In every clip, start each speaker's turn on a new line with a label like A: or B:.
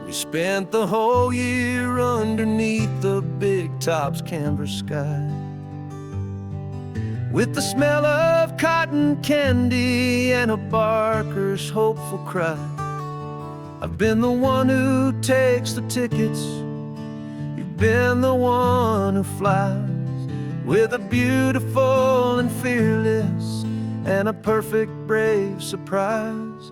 A: We spent the whole year underneath the big top's canvas sky, with the smell of cotton candy and a barker's hopeful cry. I've been the one who takes the tickets, you've been the one who flies, with a beautiful and fearless and a perfect brave surprise.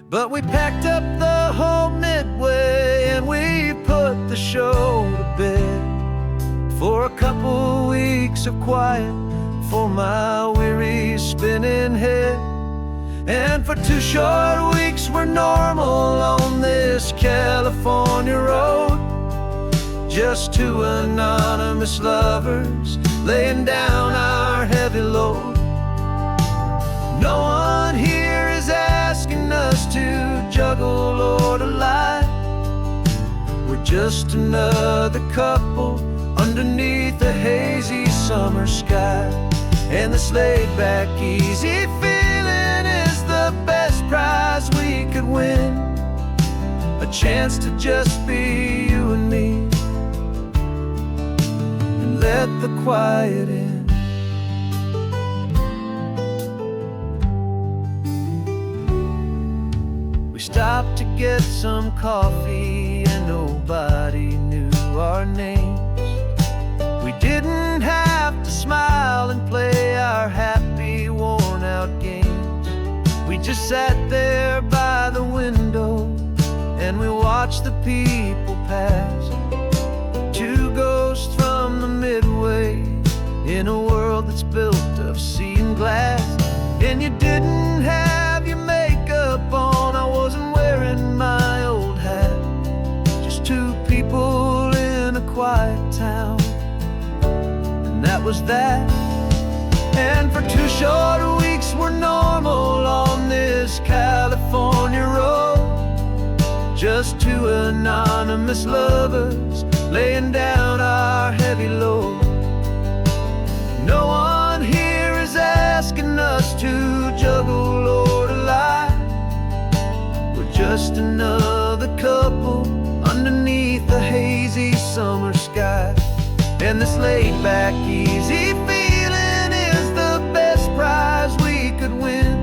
A: But we packed up the whole Midway and we put the show to bed, for a couple weeks of quiet for my weary spinning head. And for 2 short weeks we're normal on this California road, just 2 anonymous lovers laying down our heavy load. No one here is asking us to juggle or to lie. We're just another couple underneath a hazy summer sky. And this laid-back, easy feeling is the best prize we could win, a chance to just be you and me, and let the quiet in. We stopped to get some coffee and nobody knew our names. We didn't have to smile and play our happy, worn-out games. We just sat there by the window and we watched the people pass, 2 ghosts from the Midway in a world that's built of sea and glass. And you didn't have your makeup on, I wasn't wearing my old hat, just 2 people in a quiet town, and that was that. And for 2 short weeks we're normal on this California road, just 2 anonymous lovers laying down our heavy load. No one here is asking us to juggle or to lie. We're just another couple underneath the hazy summer sky. And this laid-back, easy feeling is the best prize we could win,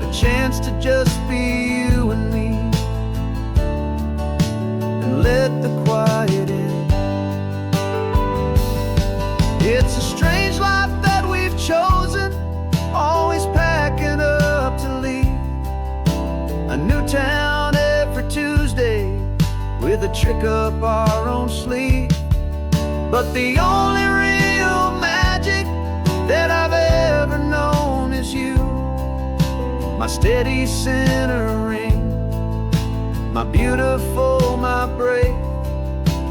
A: a chance to just be you and me, and let the quiet in. It's a strange life that we've chosen, always packing up to leave a new town every Tuesday with a trick up our own sleeve. But the only real magic that I've ever known is you, my steady centering, my beautiful, my brave,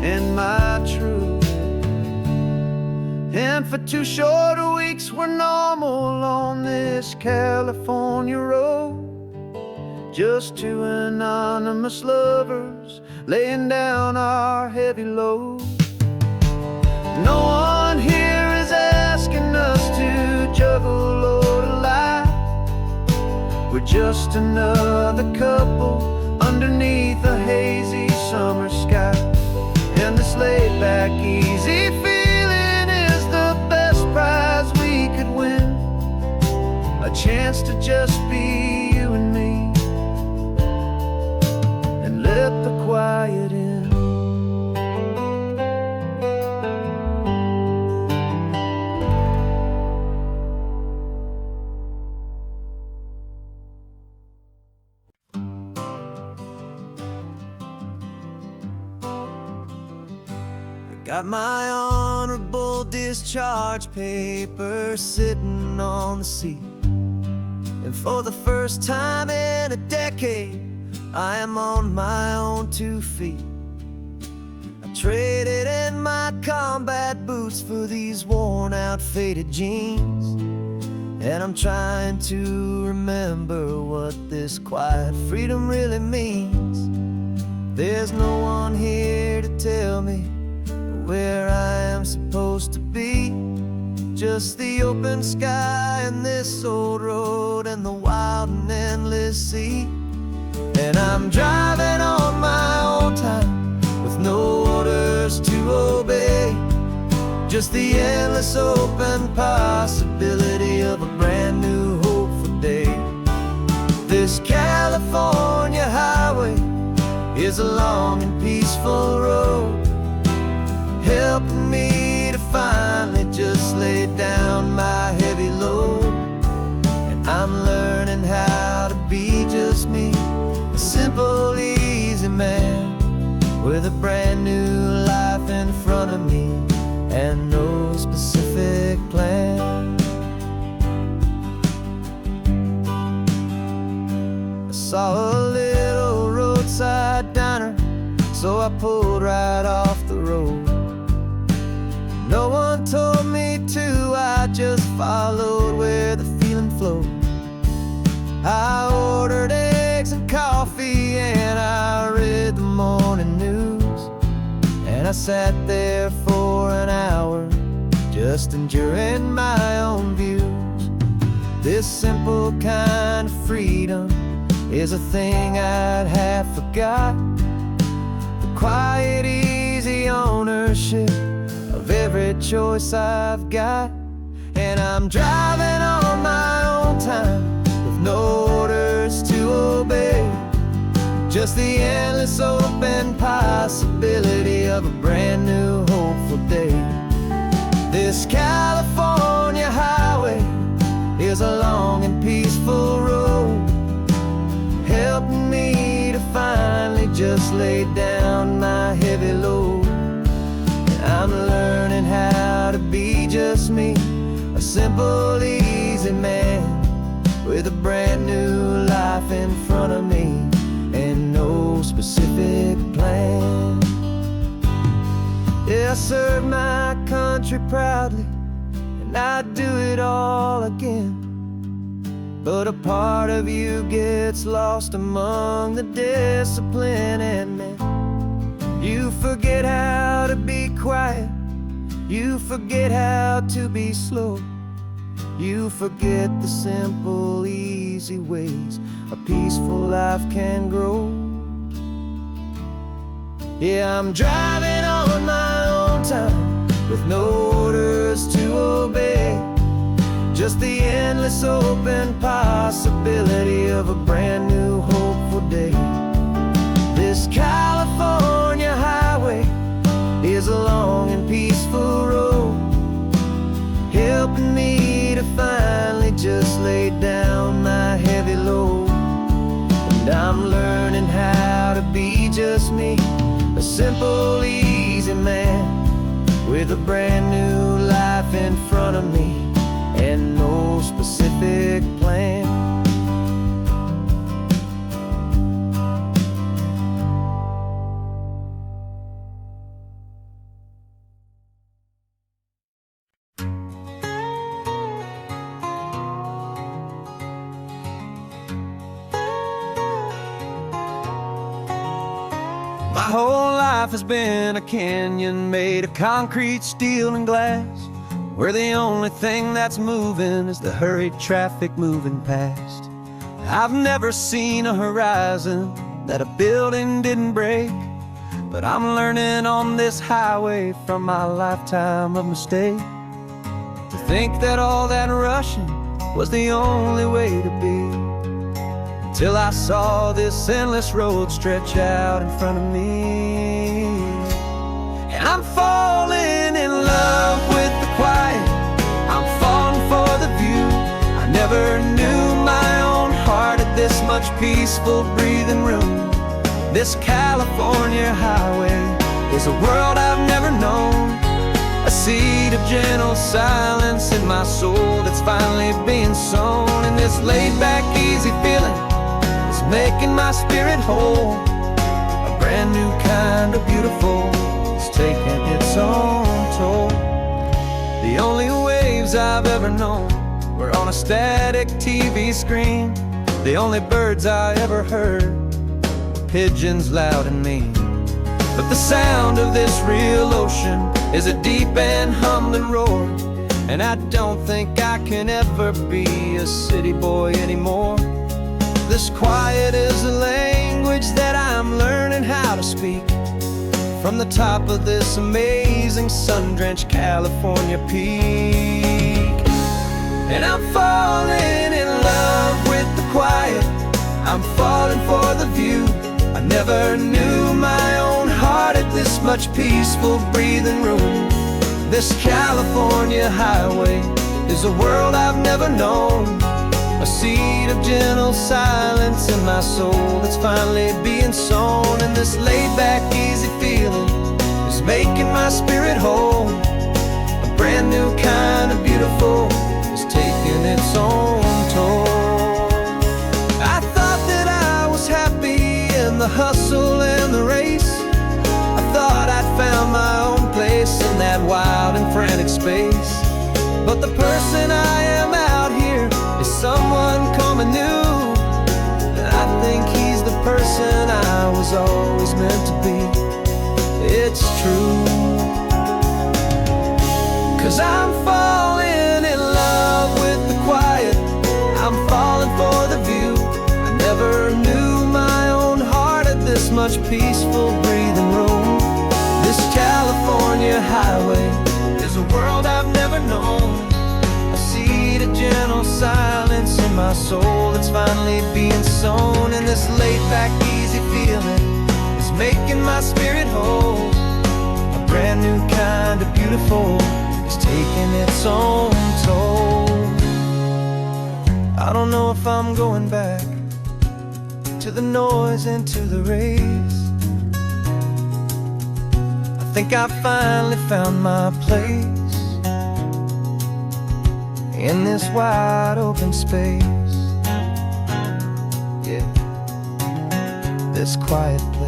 A: and my true. And for 2 short weeks we're normal on this California road, just 2 anonymous lovers laying down our heavy load. No one here is asking us to juggle or to lie. We're just another couple underneath a hazy summer sky. And this laid-back, easy feeling is the best prize we could win, a chance to just be you and me, and let the quiet in. Got my honorable discharge papers sitting on the seat, and for the first time in a decade I am on my own 2 feet. I traded in my combat boots for these worn out faded jeans, and I'm trying to remember what this quiet freedom really means. There's no one here to tell me where I am supposed to be, just the open sky and this old road and the wild and endless sea. And I'm driving on my own time with no orders to obey, just the endless open possibility of a brand new hopeful day. This California highway is a long and peaceful road, helping me to finally just lay down my heavy load. And I'm learning how to be just me, a simple, easy man with a brand new life in front of me and no specific plan. I saw a little roadside diner, so I pulled right off the road. No one told me to, I just followed where the feeling flowed. I ordered eggs and coffee and I read the morning news, and I sat there for an hour just enjoying my own views. This simple kind of freedom is a thing I'd have forgot, the quiet, easy ownership of every choice I've got. And I'm driving on my own time with no orders to obey, just the endless open possibility of a brand new hopeful day. This California highway is a long and peaceful road, helping me to finally just lay down my heavy load. And I'm learning how to be just me, a simple, easy man with a brand new life in front of me and no specific plan. Yeah, I serve my country proudly, and I'd do it all again. But a part of you gets lost among the discipline and men. You forget how to be quiet, you forget how to be slow, you forget the simple, easy ways a peaceful life can grow. Yeah, I'm driving on my own time with no orders to obey, just the endless open possibility of a brand new hopeful day. This California highway is a long and peaceful road, helping me to finally just lay down my heavy load. And I'm learning how to be just me, a simple, easy man with a brand new life in front of me and no specific plan. My whole life has been a canyon made of concrete, steel, and glass, where the only thing that's moving is the hurried traffic moving past. I've never seen a horizon that a building didn't break, but I'm learning on this highway from my lifetime of mistakes to think that all that rushing was the only way to be, till I saw this endless road stretch out in front of me. And I'm falling in love with the quiet, I'm falling for the view. I never knew my own heart had this much peaceful breathing room. This California highway is a world I've never known, a seed of gentle silence in my soul that's finally being sown. And this laid-back, easy feeling is making my spirit whole, a brand new kind of beautiful is taking its own toll. The only waves I've ever known were on a static TV screen. The only birds I ever heard were pigeons loud and mean. But the sound of this real ocean is a deep and humbling roar, and I don't think I can ever be a city boy anymore. This quiet is a lane language that I'm learning how to speak from the top of this amazing sun-drenched California peak. And I'm falling in love with the quiet, I'm falling for the view. I never knew my own heart had this much peaceful breathing room. This California highway is a world I've never known, a seed of gentle silence in my soul that's finally being sown. And this laid-back, easy feeling is making my spirit whole. A brand new kind of beautiful is taking its own toll. I thought that I was happy in the hustle and the race. I thought I'd found my own place in that wild and frantic space. But the person I am out here is someone coming new, and I think he's the person I was always meant to be. It's true, 'cause I'm falling in love with the quiet, I'm falling for the view. I never knew my own heart had this much peaceful breathing room. This California highway is a world I've never known, a seed of gentle silence in my soul that's finally being sown. And this laid-back, easy feeling is making my spirit whole. A brand new kind of beautiful is taking its own toll. I don't know if I'm going back to the noise and to the race. I think I finally found my place in this wide open space. Yeah, this quiet place.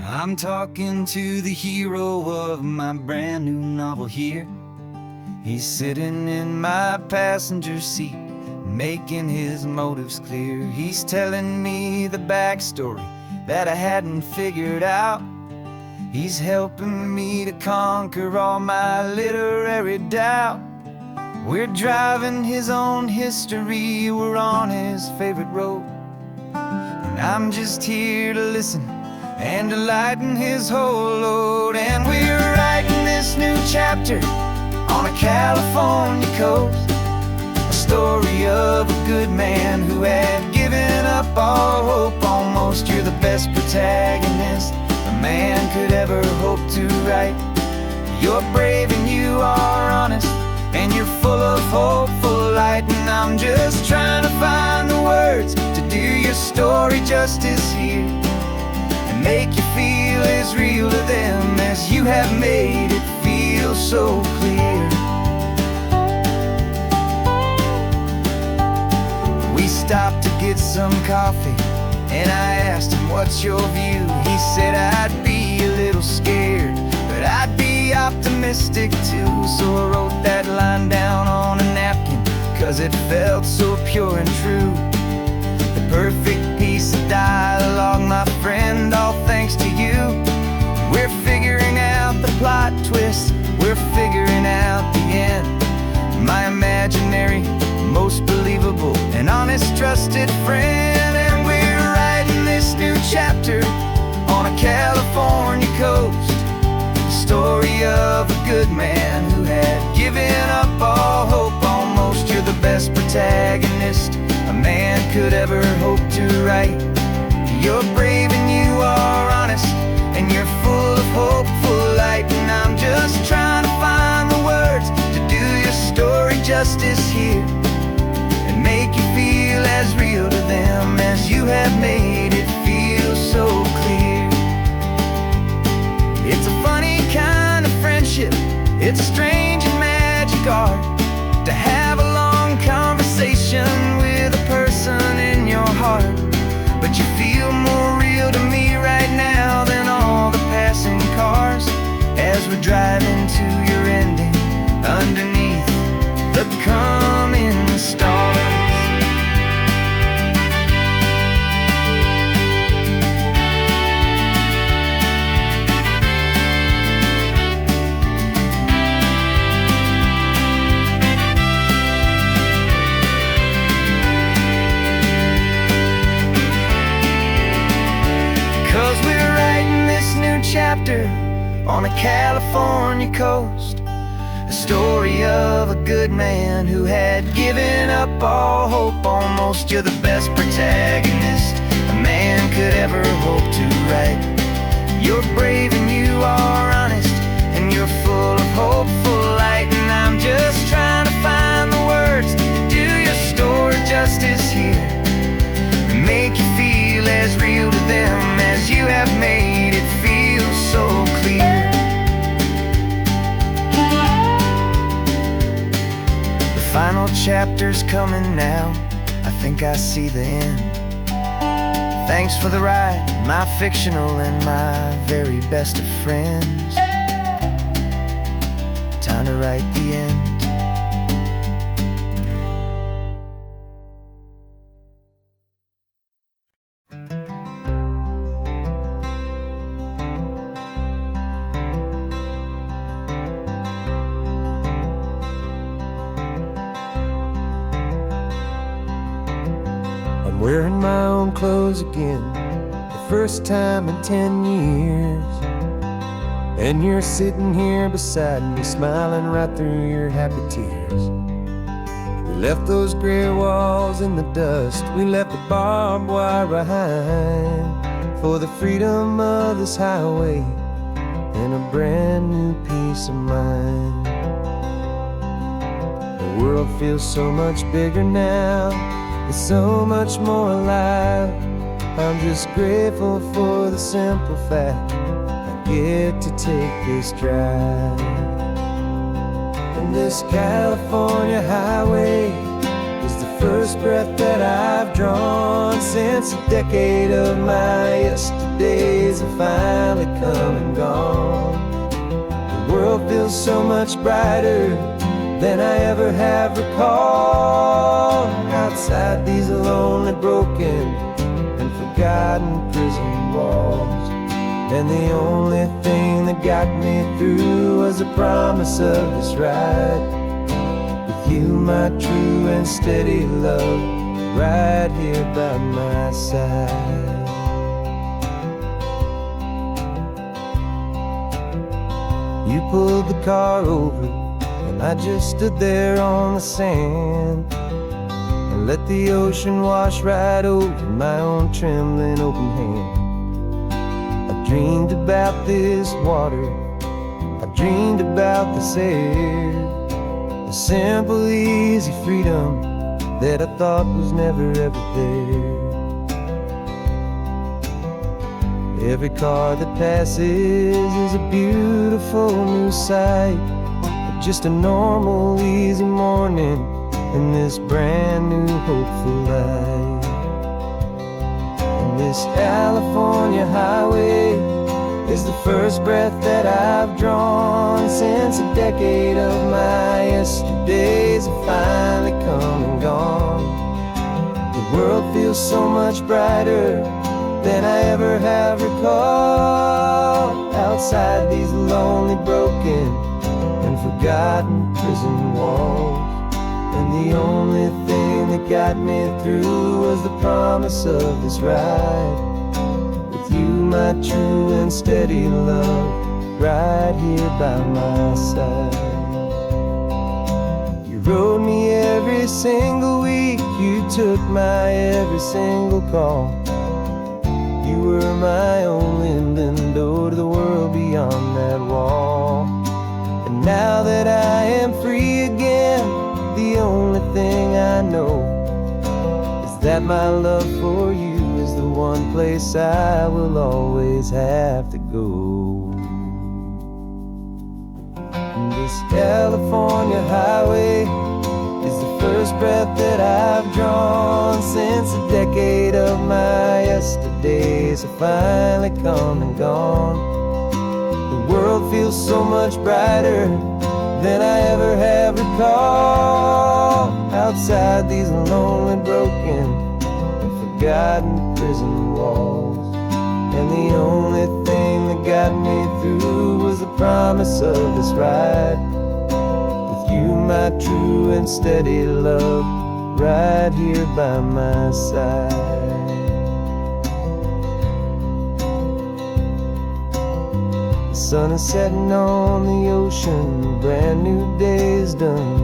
A: I'm talking to the hero of my brand new novel here. He's sitting in my passenger seat, making his motives clear. He's telling me the backstory that I hadn't figured out. He's helping me to conquer all my literary doubt. We're driving his own history, we're on his favorite road, and I'm just here to listen and to lighten his whole load. And we're writing this new chapter on a California coast, a story of a good man who had given up all hope almost. You're the best protagonist a man could ever hope to write. You're brave and you are honest, and you're full of hopeful light. And I'm just trying to find the words to do your story justice here, make you feel as real to them as you have made it feel so clear. We stopped to get some coffee, and I asked him, what's your view? He said, I'd be a little scared, but I'd be optimistic too. So I wrote that line down on a napkin, 'cause it felt so pure and true. The perfect piece of dialogue, my friend, all thanks to you. We're figuring out the plot twist, we're figuring out the end. My imaginary, most believable and honest trusted friend. And we're writing this new chapter on a California coast, the story of a good man who had given up all hope almost. You're the best protagonist a man could ever hope to write. You're brave and you are honest, and you're full of hopeful light. And I'm just trying to find the words to do your story justice here, and make you feel as real to them as you have made it feel so clear. It's a funny kind of friendship, it's strange and magic art to have a long conversation with a person in your heart. But you feel more real to me right now than all the passing cars, as we're driving to your ending underneath the coming stars. on a California coast. A story of a good man who had given up all hope almost. You're the best protagonist a man could ever hope to write. You're brave and you are honest, and you're full of hopeful light. And I'm just trying to find the words to do your story justice here, and make you feel as real to them as you have made it feel so clear. Final chapter's coming now, I think I see the end. Thanks for the ride, my fictional and my very best of friends. Time to write the end. I'm wearing my own clothes again, the first time in 10 years. And you're sitting here beside me, smiling right through your happy tears. We left those gray walls in the dust, we left the barbed wire behind, for the freedom of this highway and a brand new peace of mind. The world feels so much bigger now, it's so much more alive. I'm just grateful for the simple fact I get to take this drive. And this California highway is the first breath that I've drawn since a decade of my yesterdays have finally come and gone. The world feels so much brighter than I ever have recalled. Outside these lonely, broken, and forgotten prison walls. And the only thing that got me through was the promise of this ride. With you, my true and steady love, right here by my side. You pulled the car over, and I just stood there on the sand, and let the ocean wash right over my own trembling open hand. I dreamed about this water, I dreamed about this air, the simple, easy freedom that I thought was never ever there. Every car that passes is a beautiful new sight, just a normal, easy morning in this brand new, hopeful life. And this California highway is the first breath that I've drawn since a decade of my yesterdays have finally come and gone. The world feels so much brighter than I ever have recalled. Outside these lonely, broken, and forgotten prison walls. And the only thing that got me through was the promise of this ride. With you, my true and steady love, right here by my side. You rode me every single week, you took my every single call. You were my only window to the world beyond that wall. And now that I am free again, the only thing I know is that my love for you is the one place I will always have to go. And this California highway is the first breath that I've drawn since a decade of my yesterdays have finally come and gone. The world feels so much brighter than I ever have recalled. Outside these lonely, broken, and forgotten prison walls. And the only thing that got me through was the promise of this ride. With you, my true and steady love, right here by my side. The sun is setting on the ocean, a brand new day is done.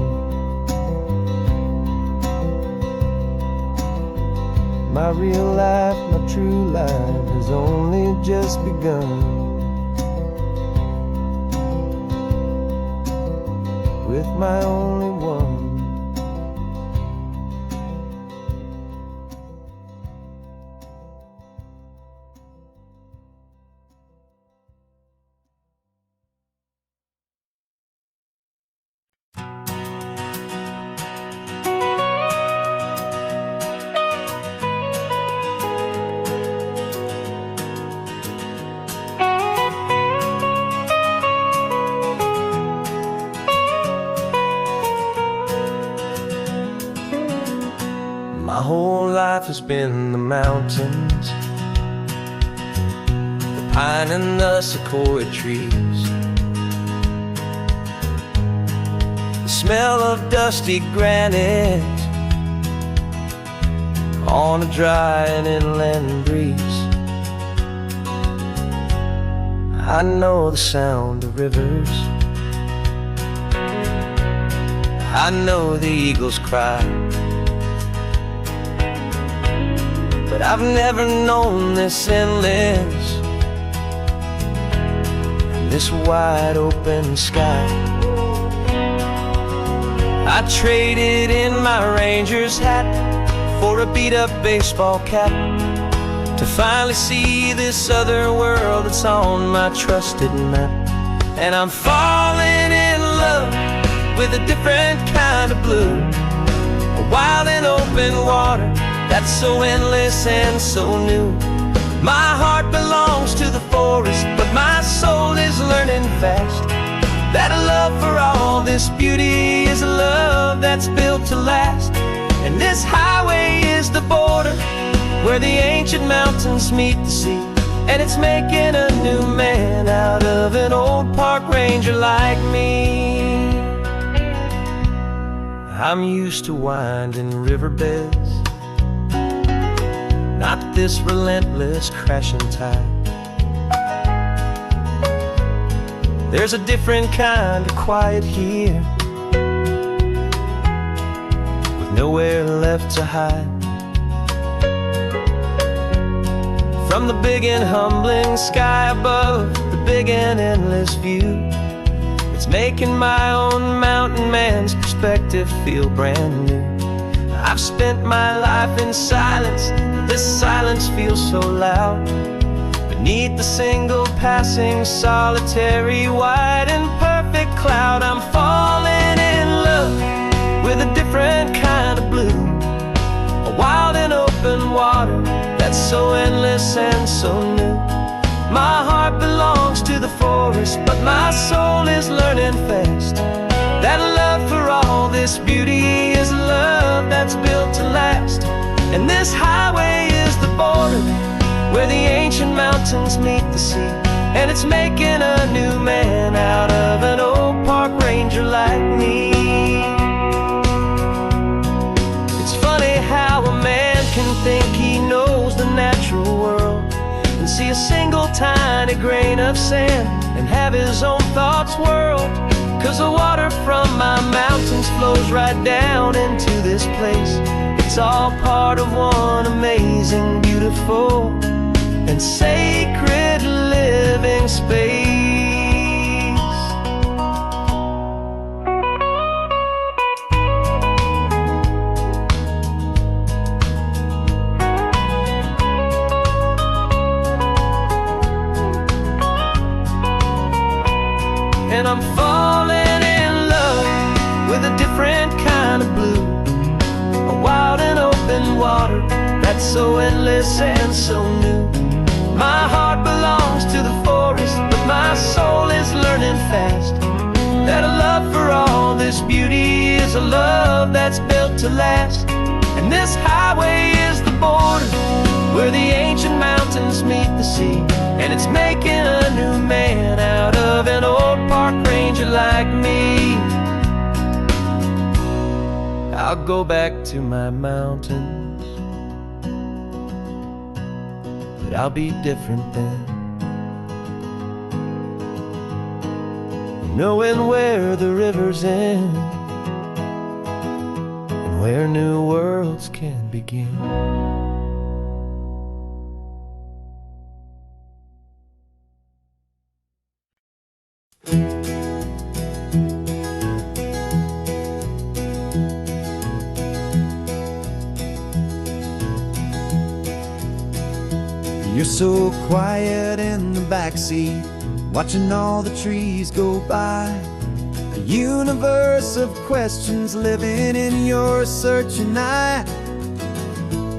A: My real life, my true life has only just begun. With my only one. My whole life has been the mountains, the pine and the sequoia trees, the smell of dusty granite on a dry and inland breeze. I know the sound of rivers, I know the eagles cry, but I've never known this endless, this wide open sky. I traded in my ranger's hat for a beat-up baseball cap to finally see this other world that's on my trusted map. And I'm falling in love with a different kind of blue, a wild and open water that's so endless and so new. My heart belongs to the forest, but my soul is learning fast that a love for all this beauty is a love that's built to last. And this highway is the border where the ancient mountains meet the sea, and it's making a new man out of an old park ranger like me. I'm used to winding riverbeds, not this relentless crashing tide. There's a different kind of quiet here, with nowhere left to hide. From the big and humbling sky above, the big and endless view, it's making my own mountain man's perspective feel brand new. I've spent my life in silence, this silence feels so loud. Beneath the single passing solitary white and perfect cloud, I'm falling in love with a different kind of blue, a wild and open water that's so endless and so new. My heart belongs to the forest, but my soul is learning fast that love for all this beauty is a love that's built to last. And this highway is the border where the ancient mountains meet the sea, and it's making a new man out of an old park ranger like me. It's funny how a man can think he knows the natural world and see a single tiny grain of sand and have his own thoughts whirled. 'Cause the water from my mountains flows right down into this place. It's all part of one amazing, beautiful, and sacred living space. And I'm falling in love with a different kind of blue, a wild and open water that's so endless and so new. My heart belongs to the forest, but my soul is learning fast that a love for all this beauty is a love that's built to last. And this highway is the border where the ancient mountains meet the sea, and it's making a new man out of an old park ranger like me. I'll go back to my mountains, but I'll be different then. knowing where the rivers end and where new worlds can begin. You're so quiet in the backseat, watching all the trees go by. A universe of questions living in your searching eye.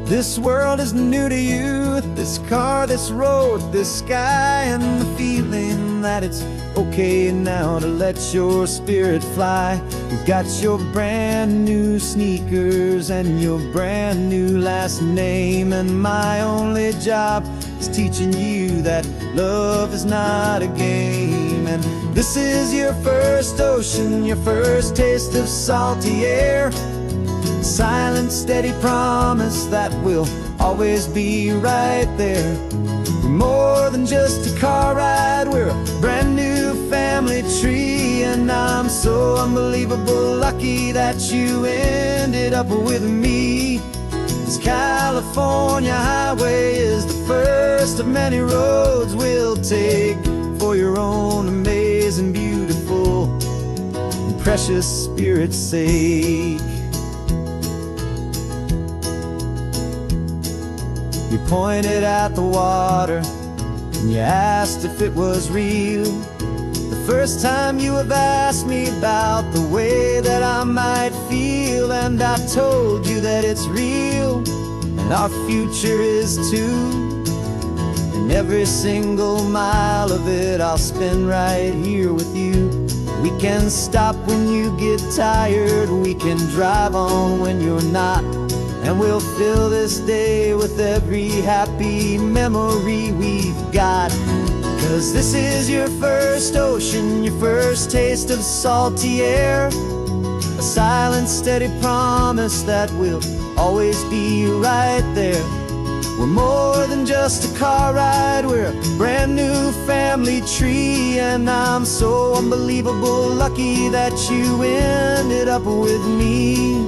A: This world is new to you, this car, this road, this sky, and the feeling that it's okay now to let your spirit fly. You've got your brand new sneakers and your brand new last name, and my only job is teaching you that love is not a game. And this is your first ocean, your first taste of salty air, silent, steady promise that we'll always be right there. We're more than just a car ride, we're a brand new family tree, and I'm so unbelievable lucky that you ended up with me. This California highway is the first of many roads we'll take for your own amazing, beautiful, and precious spirit's sake. You pointed at the water and you asked if it was real. The first time you have asked me about the way that I might feel, and I told you that it's real and our future is too. And every single mile of it I'll spend right here with you. We can stop when you get tired, we can drive on when you're not, and we'll fill this day with every happy memory we've got. 'Cause this is your first ocean, your first taste of salty air, a silent, steady promise that we'll always be right there. We're more than just a car ride, we're a brand new family tree, and I'm so unbelievable lucky that you ended up with me.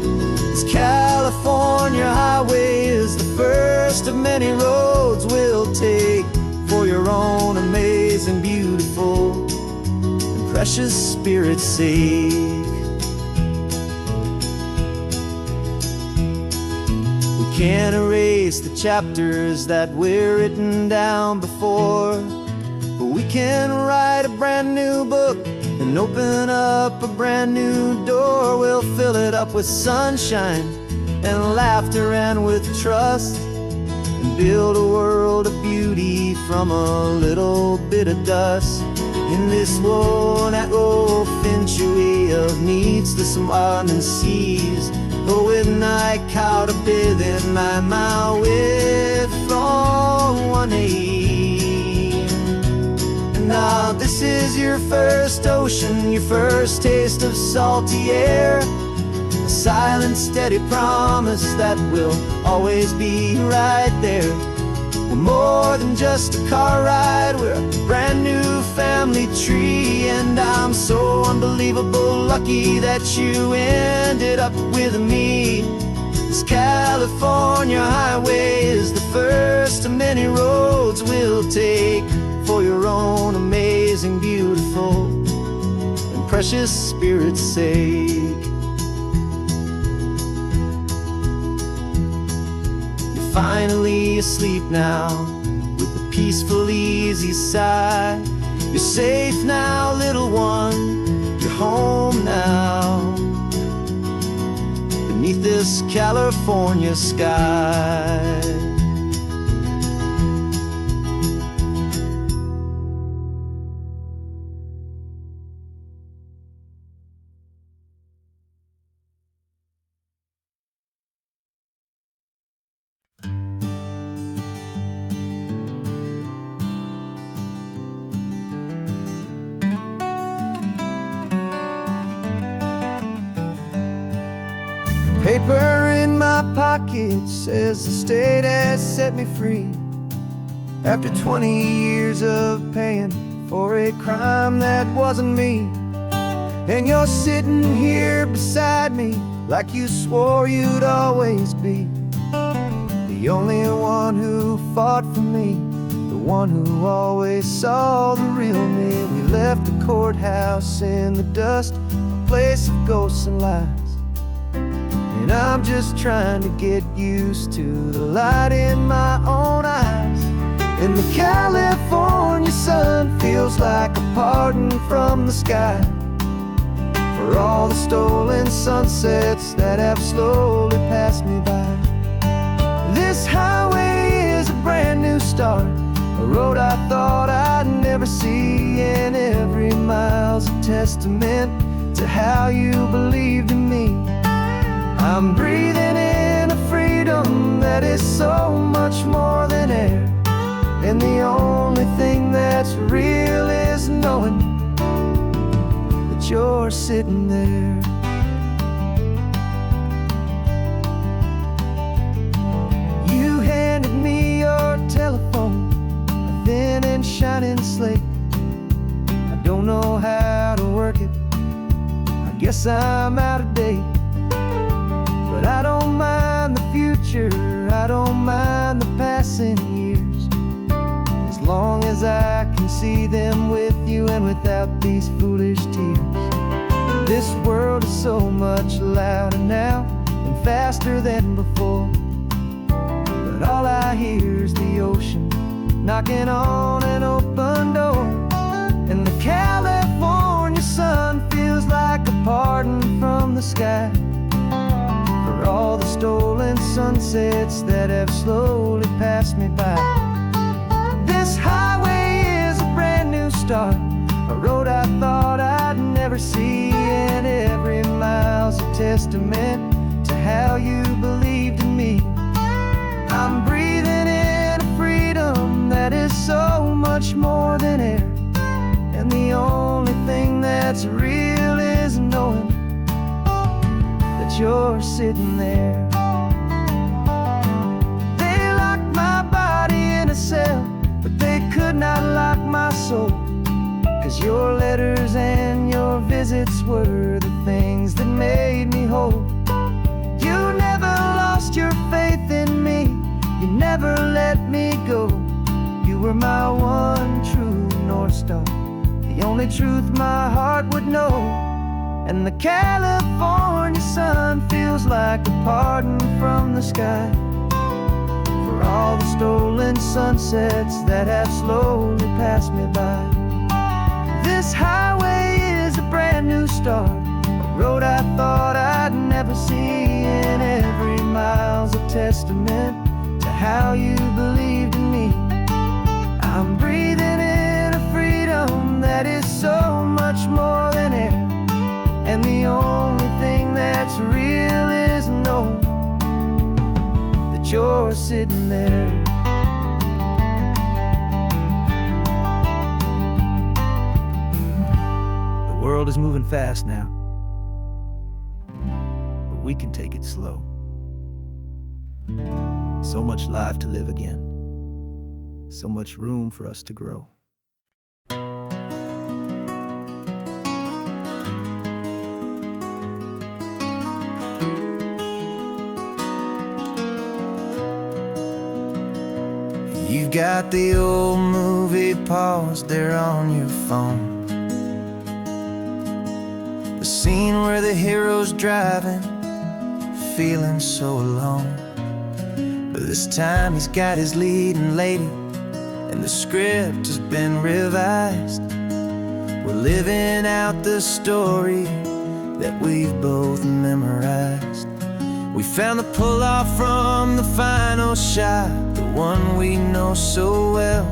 A: This California highway is the first of many roads we'll take for your own amazing, beautiful, and precious spirit's sake. We can't erase the chapters that we're written down before, but we can write a brand new book and open up a brand new door. We'll fill it up with sunshine and laughter and with trust, and build a world of beauty from a little bit of dust. In this world that finchuí of needs the summerland seas, but with night caught a bit in my with from one aim. And now this is your first ocean, your first taste of salty air, a silent, steady promise that we'll always be right there. We're more than just a car ride, we're a brand new family tree, and I'm so unbelievable lucky that you ended up with me. This California highway is the first of many roads we'll take for your own amazing, beautiful, and precious spirit's sake. You're finally asleep now with a peaceful, easy sigh. You're safe now, little one, you're home now, beneath this California sky. Paper in my pocket says the state has set me free after 20 years of paying for a crime that wasn't me. And you're sitting here beside me like you swore you'd always be the only one who fought for me, the one who always saw the real me. We left the courthouse in the dust, a place of ghosts and lies. And I'm just trying to get used to the light in my own eyes. And the California sun feels like a pardon from the sky for all the stolen sunsets that have slowly passed me by. This highway is a brand new start, a road I thought I'd never see, and every mile's a testament to how you believed in me. I'm breathing in a freedom that is so much more than air, and the only thing that's real is knowing that you're sitting there. You handed me your telephone, a thin and shining slate. I don't know how to work it, I guess I'm out of date. But I don't mind the future, I don't mind the passing years, as long as I can see them with you and without these foolish tears. This world is so much louder now and faster than before, but all I hear is the ocean knocking on an open door. And the California sun feels like a pardon from the sky for all the stolen sunsets that have slowly passed me by. This highway is a brand new start, a road I thought I'd never see, and every mile's a testament to how you believed in me. I'm breathing in a freedom that is so much more than air, and the only thing that's real is knowing that you're sitting there. They locked my body in a cell, but they could not lock my soul, 'cause your letters and your visits were the things that made me whole. You never lost your faith in me, you never let me go. You were my one true North Star, the only truth my heart would know. And the California sun feels like a pardon from the sky for all the stolen sunsets that have slowly passed me by. This highway is a brand new start, a road I thought I'd never see, and every mile's a testament to how you believed in me. I'm breathing in a freedom that is so much more than air, and the only thing that's real is knowing that you're sitting there. The world is moving fast now, but we can take it slow. So much life to live again, so much room for us to grow. You've got the old movie paused there on your phone, the scene where the hero's driving, feeling so alone. But this time he's got his leading lady, and the script has been revised. We're living out the story that we've both memorized. We found the pull-off from the final shot, the one we know so well,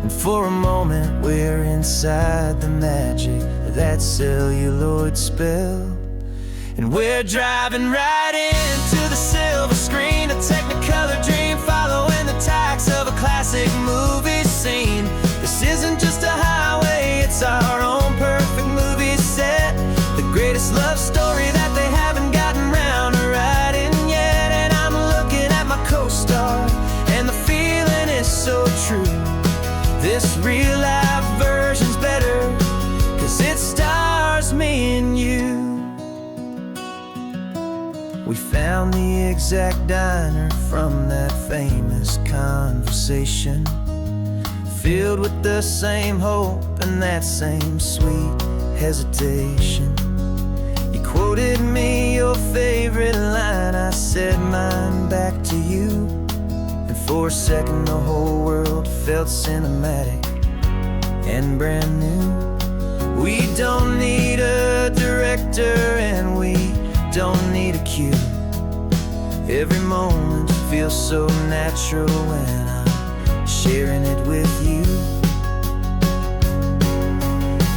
A: and for a moment we're inside the magic of that celluloid spell. And we're driving right into the silver screen, a Technicolor dream, following the tacks of a classic movie scene. This isn't just a highway, it's our own perfect movie set, the greatest love story that they haven't gotten round to writing yet. And I'm looking at my co-star, and the feeling is so true. This real life version's better, 'cause it stars me We found the exact diner from that famous conversation, filled with the same hope and that same sweet hesitation. You quoted me your favorite line, I said mine back to you, and for a second the whole world felt cinematic and brand new. We don't need a director and we don't need a cue. Every moment feels so natural when I'm sharing it with you.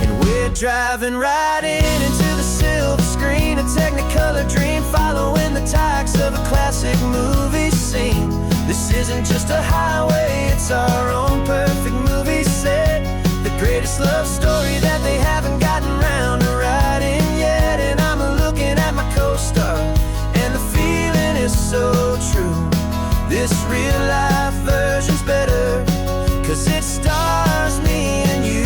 A: And we're driving right into the silver screen, a technicolor dream, following the tacks of a classic movie scene. This isn't just a highway, it's our own perfect movie set, the greatest love story that they haven't gotten round to writing yet. And I'm looking at my co-star, and the feeling is so true. This real life version's better, 'cause it stars me and you.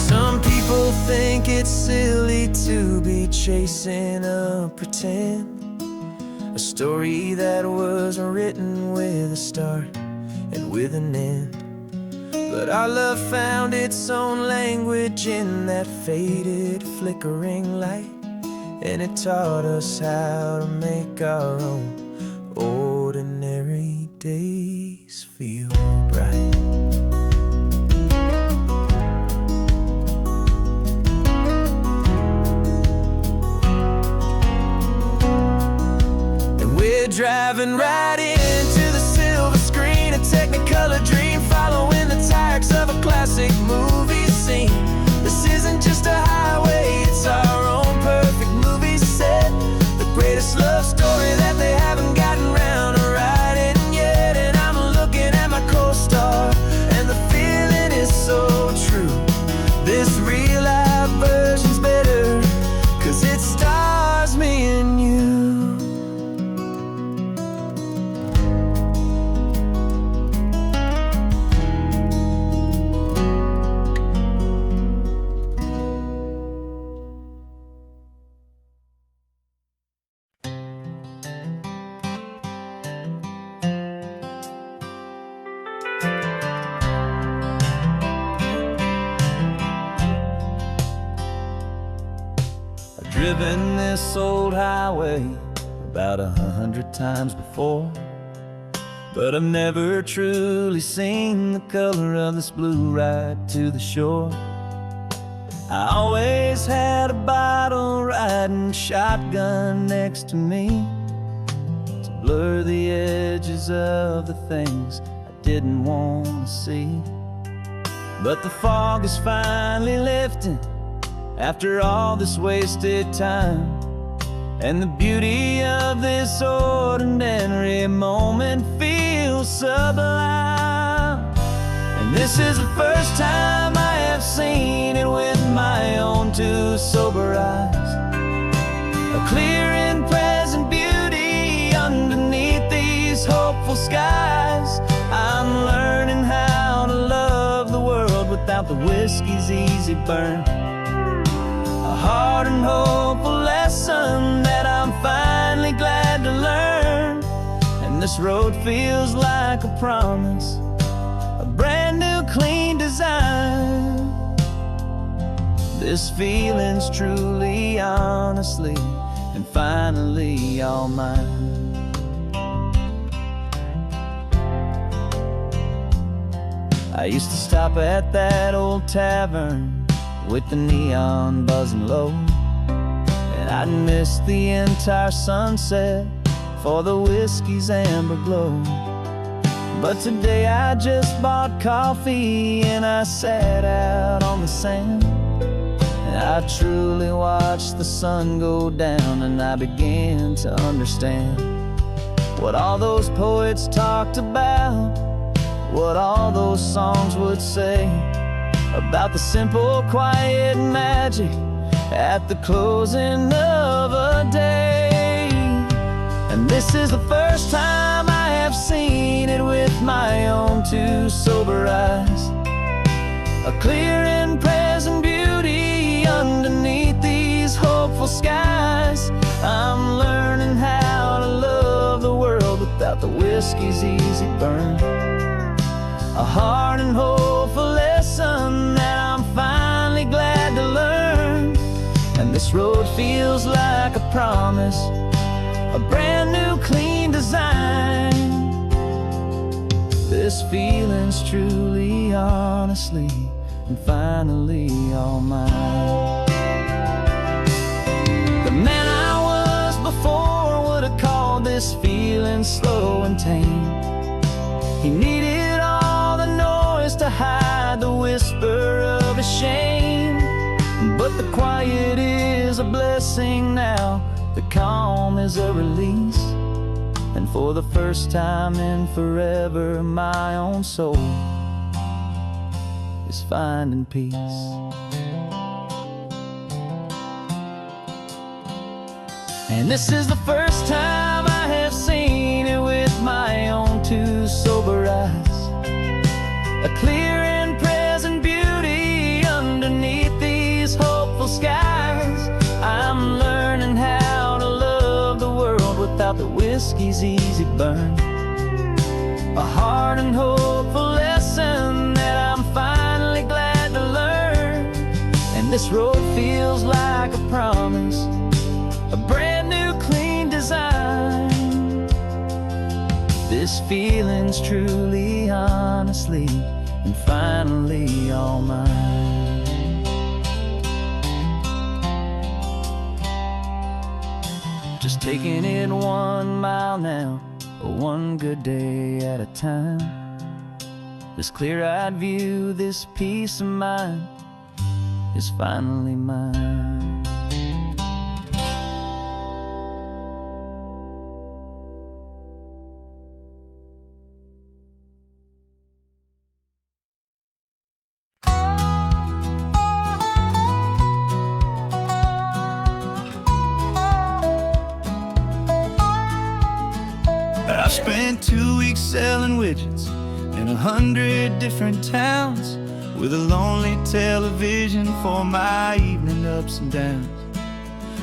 A: Some people think it's silly to be chasing a pretend, a story that was written with a start and with an end. But our love found its own language in that faded, flickering light, and it taught us how to make our own ordinary days feel bright. And we're driving right into the silver screen, a technicolor dream, following the tacks of a classic movie scene. This isn't just a highway, it's our own perfect movie set, the greatest love story that they haven't gotten round to writing yet. And I'm looking at my co-star, and the feeling is so true. This real life version's better, 'cause it stars me and you. Driven this old highway about 100 times before, but I've never truly seen the color of this blue right to the shore. I always had a bottle riding shotgun next to me to blur the edges of the things I didn't want to see. But the fog is finally lifting after all this wasted time, and the beauty of this ordinary moment feels sublime. And this is the first time I have seen it with my own two sober eyes, a clear and present beauty underneath these hopeful skies. I'm learning how to love the world without the whiskey's easy burn, a hard and hopeful lesson that I'm finally glad to learn. And this road feels like a promise, a brand new clean design. This feeling's truly, honestly, and finally all mine. I used to stop at that old tavern with the neon buzzing low, and I'd miss the entire sunset for the whiskey's amber glow. But today I just bought coffee and I sat out on the sand, and I truly watched the sun go down, and I began to understand what all those poets talked about, what all those songs would say about the simple, quiet magic at the closing of a day. And this is the first time I have seen it with my own two sober eyes, a clear and present beauty underneath these hopeful skies. whiskey's easy burn. A hard and hopeful lesson that I'm finally glad to learn. And this road feels like a promise, a brand new clean design. This feeling's truly, honestly, and finally all mine. The man I was before would have called this feeling slow and tame. He needed all the noise to hide the whisper of his shame. But the quiet is a blessing now, the calm is a release. And for the first time in forever, my own soul is finding peace. And this is the first time I have seen it with my own two sober eyes. A clear and present beauty underneath these hopeful skies. I'm learning how to love the world without the whiskey's easy burn. A hard and hopeful lesson that I'm finally glad to learn. And this road feels like a promise, a brand new clean design. This feeling's truly, honestly, and finally all mine. Just taking it 1 mile now, one good day at a time. This clear-eyed view, this peace of mind is finally mine.
B: I spent 2 weeks selling widgets in 100 different towns, with a lonely television for my evening ups and downs.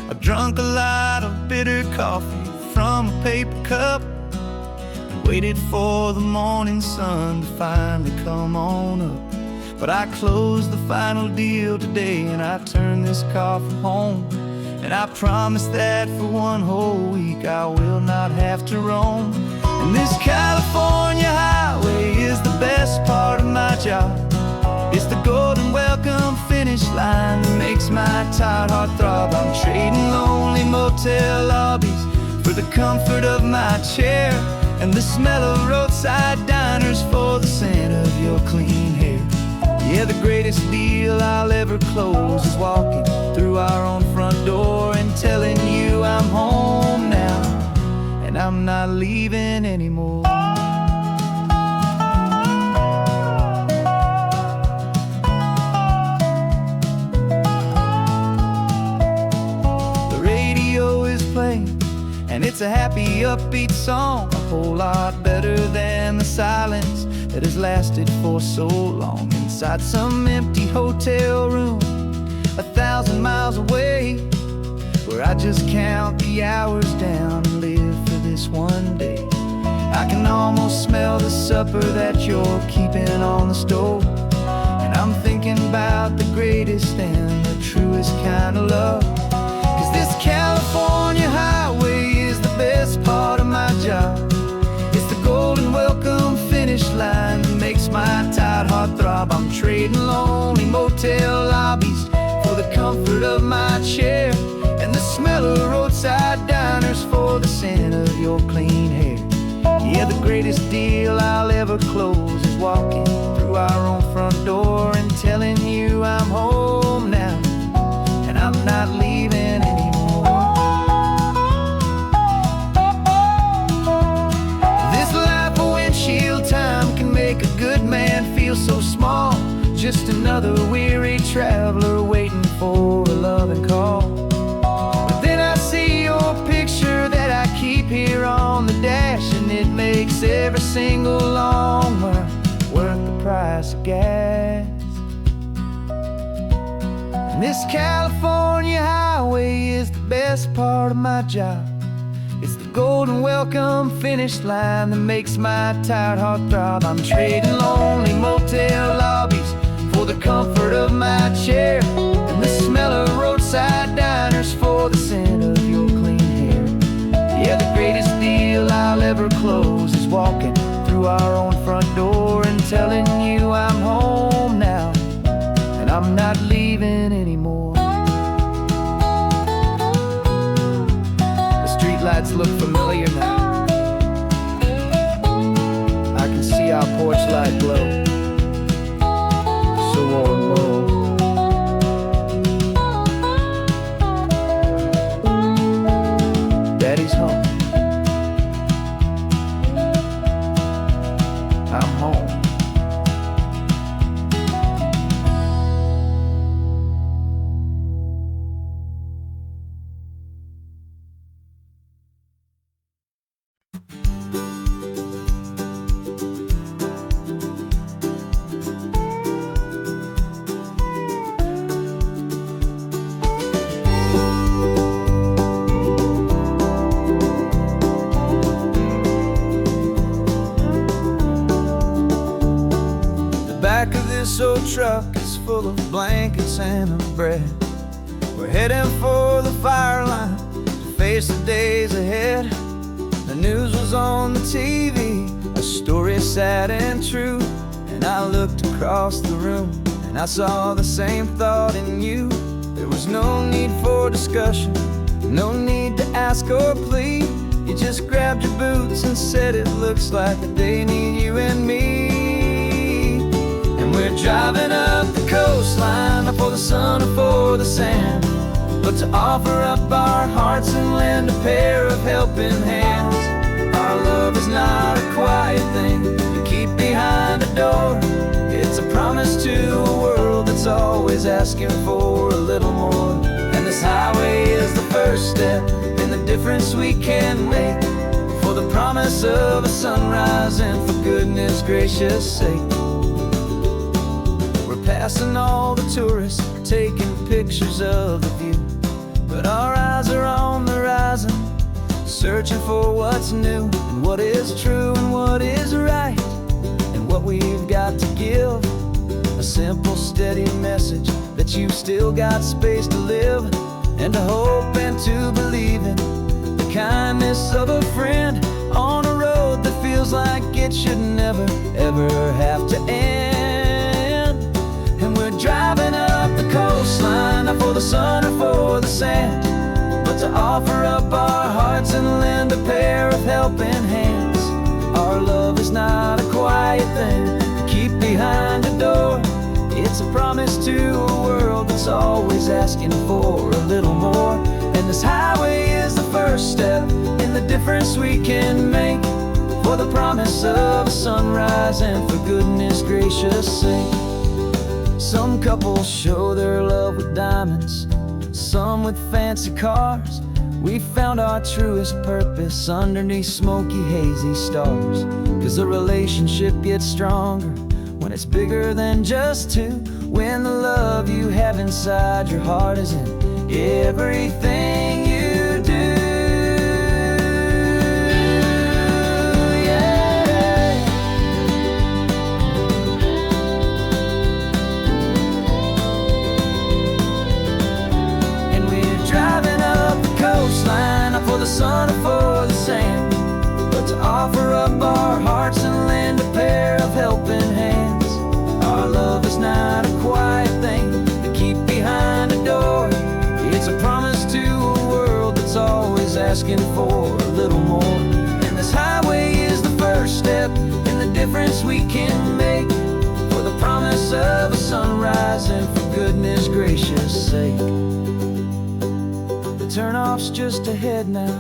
B: I drank a lot of bitter coffee from a paper cup and waited for the morning sun to finally come on up. But I closed the final deal today and I turned this coffee home. And I promise that for 1 whole week I will not have to roam. And this California highway is the best part of my job. It's the golden welcome finish line that makes my tired heart throb. I'm trading lonely motel lobbies for the comfort of my chair, and the smell of roadside diners for the scent of your clean hair. Yeah, the greatest deal I'll ever close is walking through our own front door and telling you I'm home now, and I'm not leaving anymore. The radio is playing, and it's a happy, upbeat song, a whole lot better than the silence that has lasted for so long. Inside some empty hotel room 1,000 miles away, where I just count the hours down and live for this one day. I can almost smell the supper that you're keeping on the stove, and I'm thinking about the greatest and the truest kind of love. 'Cause this California highway is the best part of my job. It's the golden welcome finish line that makes my tired heart throb. I'm trading lonely motel lobbies for the comfort of my chair, and the smell of roadside diners for the scent of your clean hair. Yeah, the greatest deal I'll ever close is walking through our own front door and telling you I'm home now, and I'm not leaving anymore. This life of windshield time can make a good man feel so small, just another weary traveler waiting for a loving call. But then I see your picture that I keep here on the dash, and it makes every single long mile worth the price of gas. And this California highway is the best part of my job. It's the golden welcome finish line that makes my tired heart throb. I'm trading lonely motel lobbies for the comfort of my chair, and the smell of roadside diners for the scent of your clean hair. Yeah, the greatest deal I'll ever close is walking through our own front door and telling you I'm home now, and I'm not leaving anymore. The streetlights look familiar now. I can see our porch light glow, so warm, low. Daddy's home. I'm home. Back of this old truck is full of blankets and of bread. We're heading for the fire line to face the days ahead. The news was on the TV, a story sad and true. And I looked across the room and I saw the same thought in you. There was no need for discussion, no need to ask or plead. You just grabbed your boots and said it looks like the day need you and me. We're driving up the coastline, not for the sun or for the sand, but to offer up our hearts and lend a pair of helping hands. Our love is not a quiet thing you keep behind a door. It's a promise to a world that's always asking for a little more. And this highway is the first step in the difference we can make, for the promise of a sunrise and for goodness gracious sake. Passing all the tourists, taking pictures of the view, but our eyes are on the horizon, searching for what's new and what is true and what is right, and what we've got to give. A simple, steady message that you've still got space to live, and to hope and to believe in the kindness of a friend on a road that feels like it should never, ever have to end. We're driving up the coastline, not for the sun or for the sand, but to offer up our hearts and lend a pair of helping hands. Our love is not a quiet thing to keep behind a door. It's a promise to a world that's always asking for a little more. And this highway is the first step in the difference we can make, for the promise of a sunrise and for goodness gracious sake. Some couples show their love with diamonds, some with fancy cars. We found our truest purpose underneath smoky, hazy stars. 'Cause the relationship gets stronger when it's bigger than just two, when the love you have inside your heart is in everything you do. For the sun or for the sand, but to offer up our hearts and lend a pair of helping hands. Our love is not a quiet thing to keep behind a door. It's a promise to a world that's always asking for a little more. And this highway is the first step in the difference we can make, for the promise of a sunrise and for goodness gracious sake. Turnoff's just ahead now,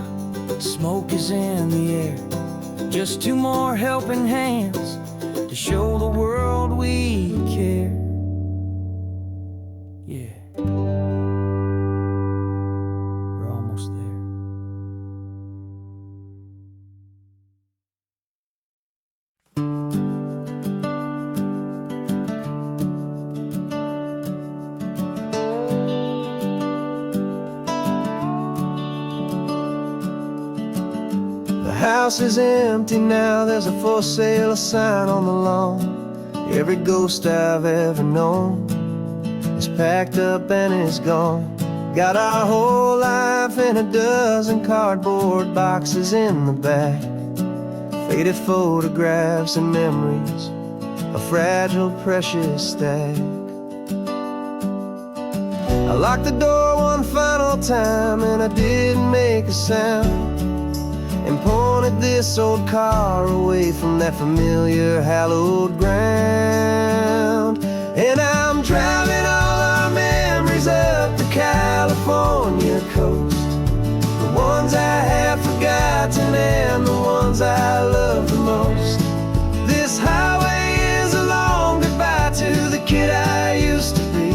B: smoke is in the air. Just two more helping hands to show the world we care. Yeah, we're almost there.
A: house is empty now, there's a for sale sign on the lawn. Every ghost I've ever known is packed up and is gone. Got our whole life in a dozen cardboard boxes in the back. Faded photographs and memories, a fragile, precious stack. I locked the door one final time and I didn't make a sound, and pointed this old car away from that familiar hallowed ground. And I'm driving all our memories up the California coast, the ones I have forgotten and the ones I love the most. This highway is a long goodbye to the kid I used to be,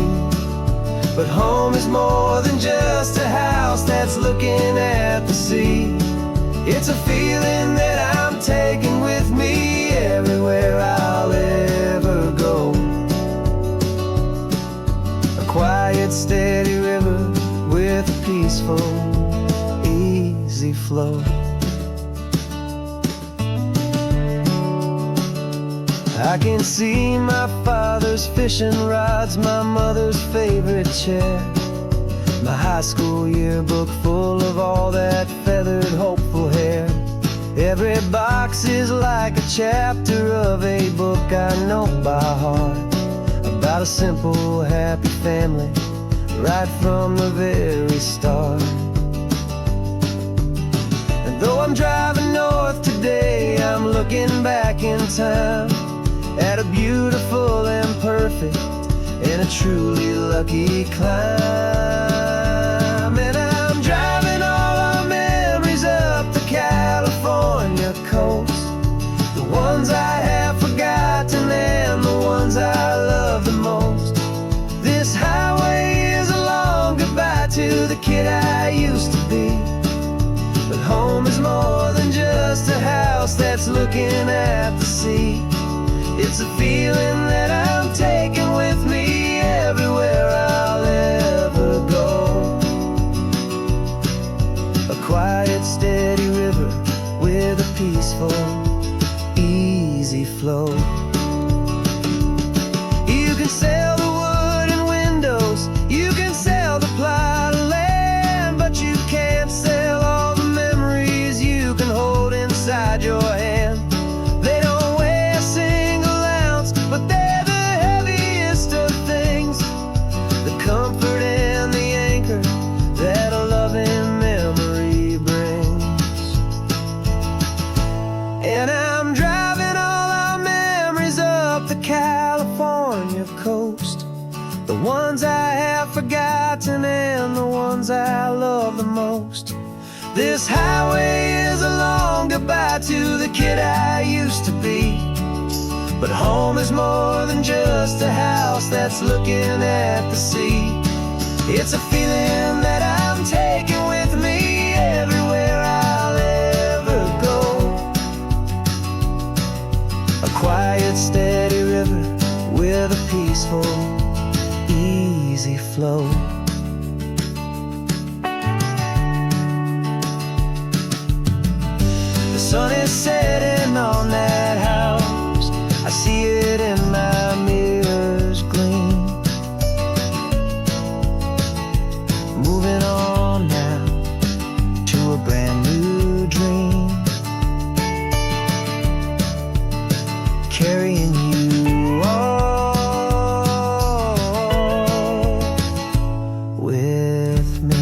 A: but home is more than just a house that's looking at the sea. It's a feeling that I'm taking with me everywhere I'll ever go. A quiet, steady river with a peaceful, easy flow. I can see my father's fishing rods, my mother's favorite chair, my high school yearbook full of all that feathered, hopeful hair. Every box is like a chapter of a book I know by heart, about a simple, happy family right from the very start. And though I'm driving north today, I'm looking back in time at a beautiful and perfect and a truly lucky climb. And I'm driving all our memories up the California coast, the ones I have forgotten and the ones I love the most. This highway is a long goodbye to the kid I used to be, but home is more than just a house that's looking at the sea. It's a feeling that I'm taking with me everywhere I'll ever go. A quiet, steady river with a peaceful, easy flow. You can sail the wooden windows, you can sail the plot of land, but you can't sail all the memories you can hold inside your hand. They don't weigh a single ounce, but they're the heaviest of things, the comfort and the anchor that a loving memory brings. And I'm driving all our memories up the California coast, the ones I have forgotten and the ones I love the most. This highway is a long goodbye to the kid I used to be, but home is more than just a house that's looking at the sea. It's a feeling that I'm taking with me everywhere I'll ever go. A quiet, steady river with a peaceful, easy flow. The sun is setting on that house, I see it in my mirror's gleam. Moving on now to a brand new dream, carrying you all with me.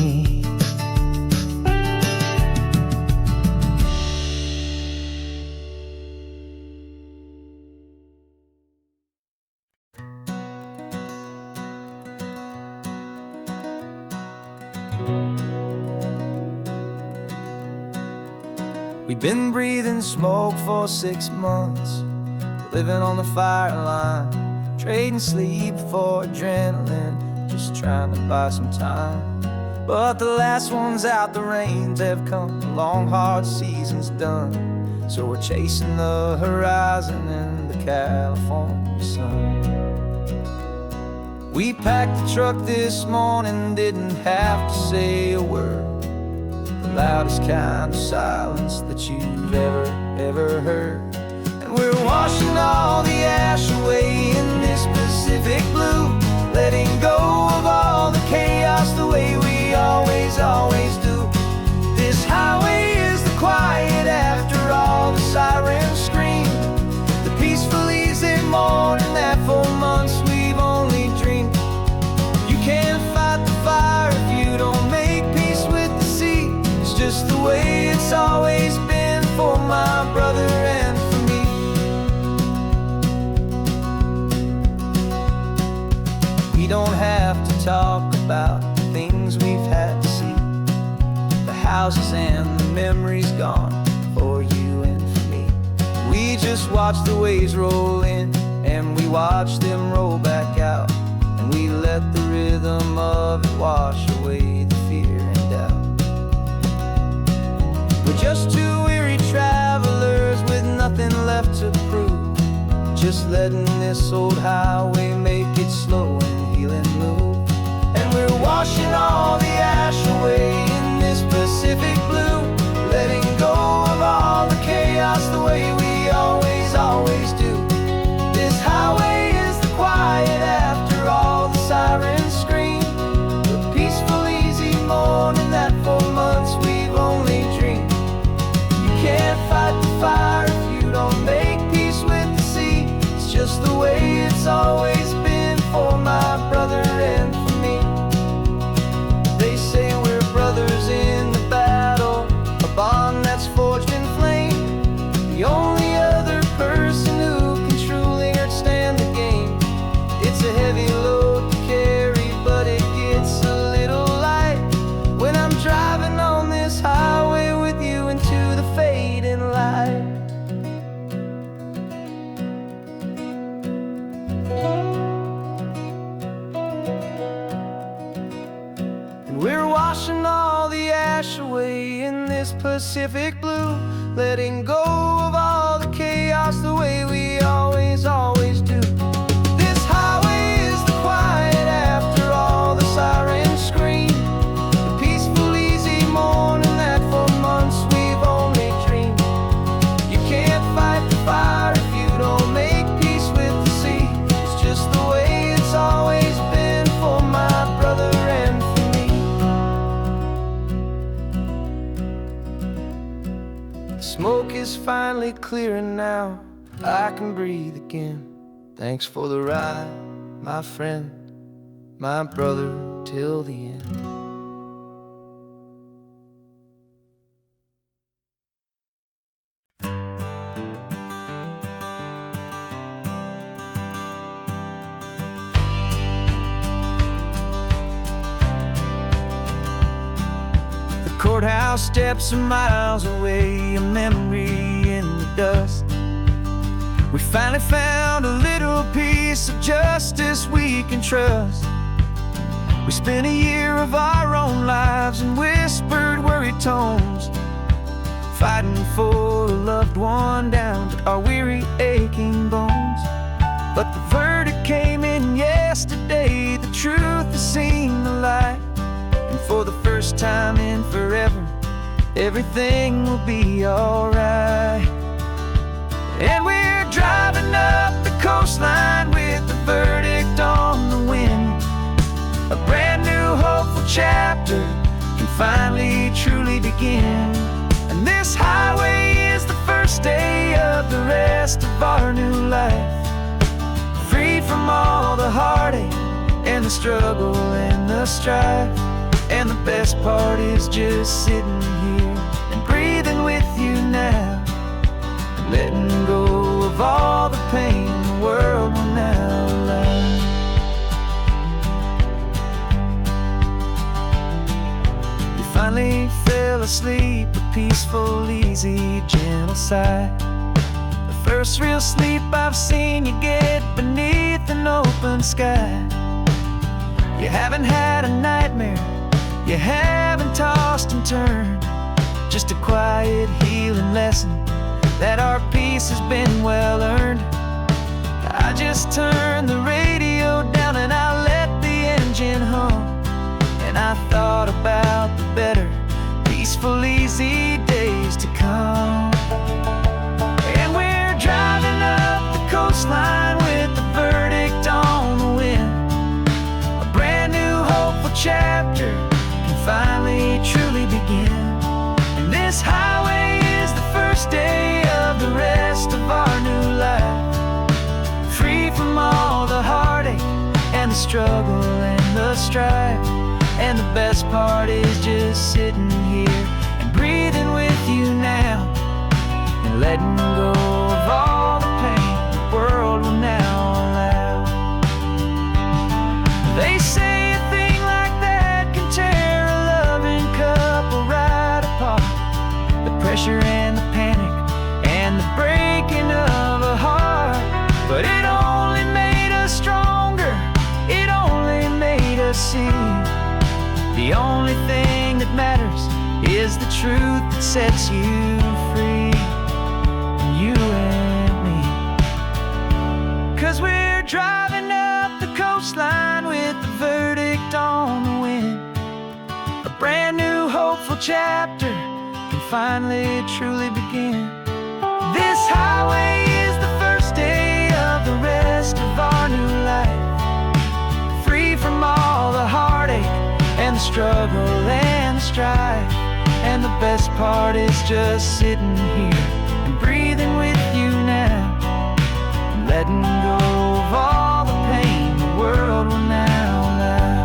A: We've been breathing smoke for 6 months, living on the fire line, trading sleep for adrenaline, just trying to buy some time. But the last one's out, the rains have come, the long hard season's done, so we're chasing the horizon in the California sun. We packed the truck this morning, didn't have to say a word. The loud
B: loudest kind of silence that you've ever heard. And we're washing all the ash away in this Pacific blue, letting go of all the chaos the way we always do. This highway is the quiet after all the sirens scream, the peaceful easy morning that for months we've only dreamed. You can't fight the fire if you don't make peace with the sea. It's just the way it's always been for my brother and for me. We don't have to talk about the things we've had to see, the houses and the memories gone for you and for me. We just watch the waves roll in and we watch them roll back out, and we let the rhythm of it wash away the fear and doubt. We're just two weary travelers with nothing left to prove, just letting this old highway make it slow and healing move. And we're washing all the ash away in this Pacific blue, letting go of all the chaos the way we always do. This highway is the quiet after all the sirens scream, the peaceful easy morning that for months we've only dreamed. You can't fight the fire if you don't make peace with the sea. It's just the way it's always been for my brother and for me. They say we're brothers in the battle, a bond that's forged in flame. The only other person who can truly stand the game. It's a heavy load to carry, but it gets a little light when I'm driving on this highway with you into the fading light. And we're washing all the ash away in this Pacific blue, letting go of all the chaos the way we always do. This highway is the quiet after all the sirens scream, the peaceful easy morning that for months we've only dreamed. You can't fight the fire if you don't make peace with the sea. It's just the way it's always been for my brother and for me. The smoke is finally clearing now, I can breathe again. Thanks for the ride, my friend, my brother, till the end. The courthouse steps are miles away, a memory in the dust. We finally found a little piece of justice we can trust. We spent a year of our own lives in whispered, worried tones, fighting for a loved one down to our weary, aching bones. But the verdict came in yesterday, the truth has seen the light, and for the first time in forever, everything will be alright. And we're driving up the coastline with the verdict on the wind. A brand new hopeful chapter can finally truly begin. And this highway is the first day of the rest of our new life, free from all the heartache and the struggle and the strife. And the best part is just sitting here and breathing with you now, letting go of all the pain the world will now allow. We finally fell asleep, a peaceful, easy, gentle sigh. The first real sleep I've seen you get beneath an open sky. You haven't had a nightmare, you haven't tossed and turned, just a quiet healing lesson that our peace has been well earned. I just turned the radio down and I let the engine hum, and I thought about the better
A: peaceful, easy days to come. And we're driving up the coastline with the verdict on the wind. A brand new hopeful chapter can finally truly begin. And this highway is the first day of the rest of our new life, free from all the heartache and the struggle and the strife. And the best part is just sitting here and breathing with you now, and letting go of all the pain the world will now allow. They say a thing like that can tear a loving couple right apart. The pressure and the panic and the breaking of a heart. But it only made us stronger, it only made us see the only thing that matters is the truth that sets you free, you and me. 'Cause we're driving up the coastline with the verdict on the wind. A brand new hopeful chapter can finally truly begin. This highway is the first day of the rest of our new life, free from all the heartache and the struggle and the strife. And the best part is just sitting here and breathing with you now, and letting go of all the pain the world will now allow.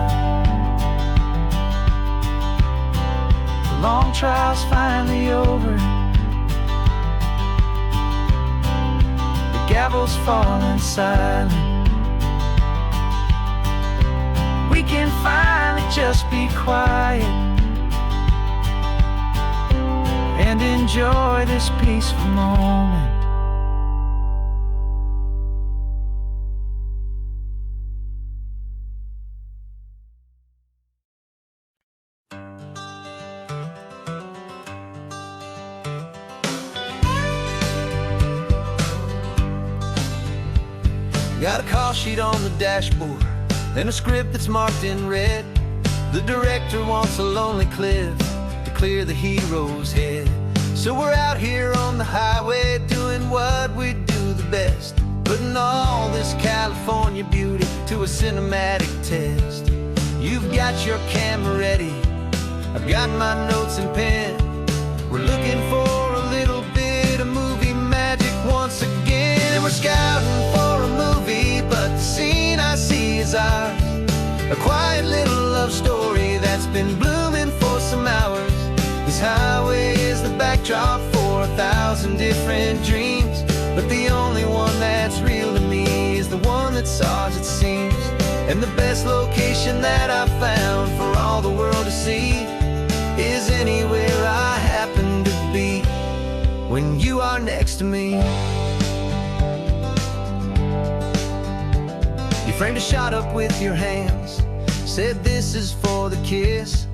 A: The long trial's finally over, the gavel's falling silent. We can finally just be quiet and enjoy this peaceful moment. Got a call sheet on the dashboard and a script that's marked in red. The director wants a lonely cliff to clear the hero's head. So we're out here on the highway doing what we do the best, putting all this California beauty to a cinematic test. You've got your camera ready, I've got my notes and pen. We're looking for a little bit of movie magic once again. And we're scouting for a movie, but the scene I see is ours. A quiet little love story that's been blooming for some hours. This highway is the backdrop for 1,000 different dreams, but the only one that's real to me is the one that's ours, it seems. And the best location that I've found for all the world to see is anywhere I happen to be when you are next to me. You framed a shot up with your hands, said this is for the kiss,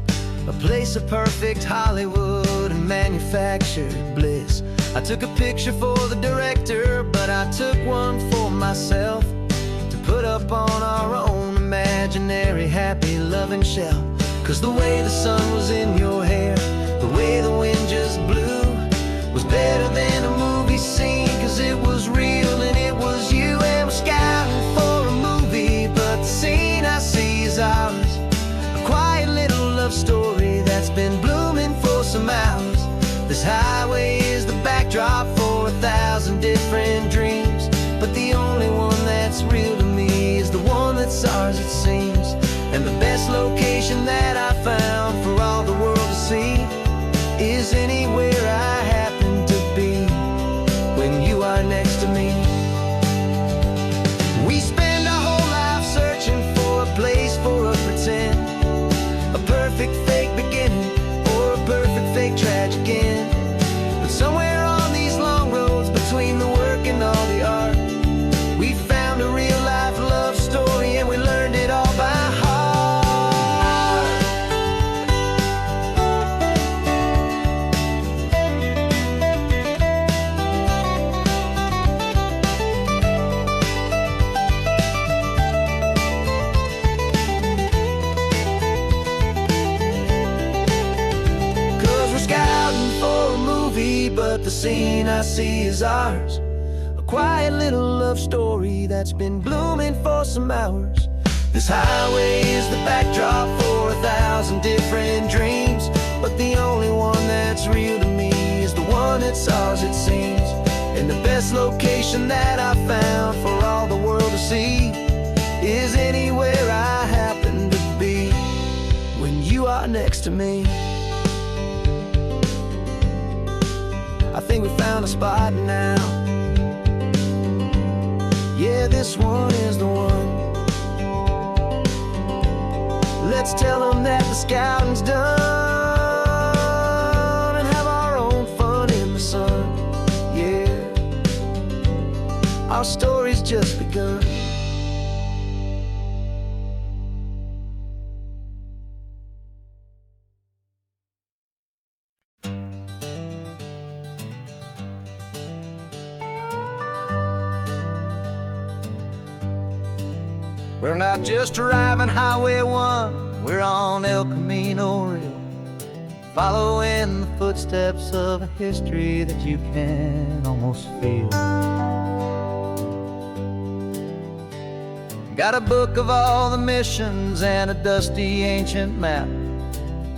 A: a place of perfect Hollywood and manufactured bliss. I took a picture for the director, but I took one for myself to put up on our own imaginary happy loving shelf. 'Cause the way the sun was in your hair, the way the wind just blew, was better than a movie scene, 'cause it was real and it was you. And we're scouting for a movie, but the scene I see is ours. A quiet little love story that's been blooming for some hours. This highway is the backdrop for 1,000 different dreams, but the only one that's real to me is the one that's ours, it seems. And the best location that I found for all the world to see is anywhere I happen to be when you are next to me. We spend our whole life searching for a place for a pretend, a perfect fake beginning or a perfect fake tragic end. But somewhere on these long roads between the work and all the art, we found a real life love story and we learned it all by heart. the scene I see is ours. A quiet little love story that's been blooming for some hours. This highway is the backdrop for 1,000 different dreams, but the only one that's real to me is the one that's ours, it seems. And the best location that I found for all the world to see is anywhere I happen to be when you are next to me. I think we found a spot now. Yeah, this one is the one. Let's tell them that the scouting's done and have our own fun in the sun. Yeah, our story's just begun. We're not just driving Highway 1, we're on El Camino Real, following the footsteps of a history that you can almost feel. Got a book of all the missions and a dusty ancient map,